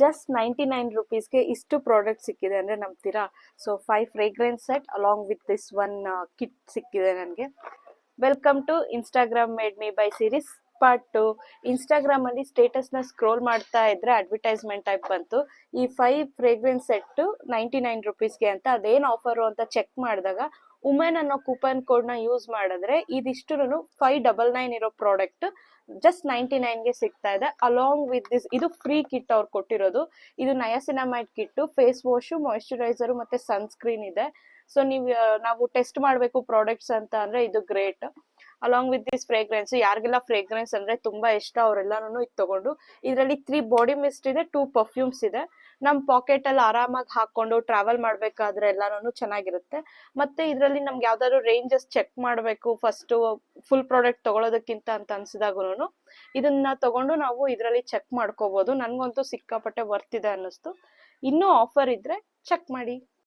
Just 99 ರುಪೀಸ್ಗೆ ಇಷ್ಟು product ಸಿಕ್ಕಿದೆ ಅಂದರೆ ನಂಬ್ತೀರಾ? So 5 fragrance set along with this one kit ಸಿಕ್ಕಿದೆ ನನಗೆ. Welcome to Instagram made me buy series part 2. ಇನ್ಸ್ಟಾಗ್ರಾಮಲ್ಲಿ ಸ್ಟೇಟಸ್ನ ಸ್ಕ್ರೋಲ್ ಮಾಡ್ತಾ ಇದ್ರೆ ಅಡ್ವರ್ಟೈಸ್ಮೆಂಟ್ ಟೈಪ್ ಬಂತು, ಈ 5 ಫ್ರೇಗ್ರೆನ್ಸ್ ಸೆಟ್ಟು 99 ರುಪೀಸ್ಗೆ ಅಂತ. ಅದೇನು ಆಫರು ಅಂತ ಚೆಕ್ ಮಾಡಿದಾಗ ವುಮೆನ್ ಅನ್ನೋ ಕೂಪನ್ ಕೋಡ್ನ ಯೂಸ್ ಮಾಡಿದ್ರೆ ಇದಿಷ್ಟು 599 ಇರೋ ಪ್ರಾಡಕ್ಟ್ ಜಸ್ಟ್ 99ಗೆ ಸಿಗ್ತಾ ಇದೆ. ಅಲಾಂಗ್ ವಿತ್ ದಿಸ್ ಇದು ಫ್ರೀ ಕಿಟ್ ಅವ್ರು ಕೊಟ್ಟಿರೋದು. ಇದು ನಯಾಸಿನಮೈಡ್ ಕಿಟ್ಟು, ಫೇಸ್ ವಾಶು, ಮಾಯಿಶ್ಚರೈಸರು ಮತ್ತೆ ಸನ್ಸ್ಕ್ರೀನ್ ಇದೆ. ಸೊ ನಾವು ಟೆಸ್ಟ್ ಮಾಡಬೇಕು ಪ್ರಾಡಕ್ಟ್ಸ್ ಅಂತ ಅಂದ್ರೆ ಇದು great. Along with this fragrance, ಯಾರಿಗೆಲ್ಲ ಫ್ರೇಗ್ರೆನ್ಸ್ ಅಂದ್ರೆ ತುಂಬಾ ಇಷ್ಟ ಅವರೆಲ್ಲಾನು ಇದು ತಗೊಂಡು, ಇದರಲ್ಲಿ 3 ಬಾಡಿ ಮಿಸ್ಟ್ ಇದೆ, 2 ಪರ್ಫ್ಯೂಮ್ಸ್ ಇದೆ. ನಮ್ ಪಾಕೆಟ್ ಅಲ್ಲಿ ಆರಾಮಾಗಿ ಹಾಕೊಂಡು ಟ್ರಾವೆಲ್ ಮಾಡ್ಬೇಕಾದ್ರೆ ಎಲ್ಲಾನು ಚೆನ್ನಾಗಿರುತ್ತೆ. ಮತ್ತೆ ಇದರಲ್ಲಿ ನಮ್ಗೆ ಯಾವ್ದಾದ್ರು ರೇಂಜಸ್ ಚೆಕ್ ಮಾಡಬೇಕು ಫಸ್ಟ್ ಫುಲ್ ಪ್ರಾಡಕ್ಟ್ ತಗೊಳೋದಕ್ಕಿಂತ ಅಂತ ಅನ್ಸಿದಾಗೂ ಇದನ್ನ ತಗೊಂಡು ನಾವು ಇದರಲ್ಲಿ ಚೆಕ್ ಮಾಡ್ಕೋಬಹುದು. ನನ್ಗಂತೂ ಸಿಕ್ಕಾಪಟ್ಟೆ ವರ್ತ್ ಇದೆ ಅನ್ನಿಸ್ತು. ಇನ್ನೂ ಆಫರ್ ಇದ್ರೆ ಚೆಕ್ ಮಾಡಿ.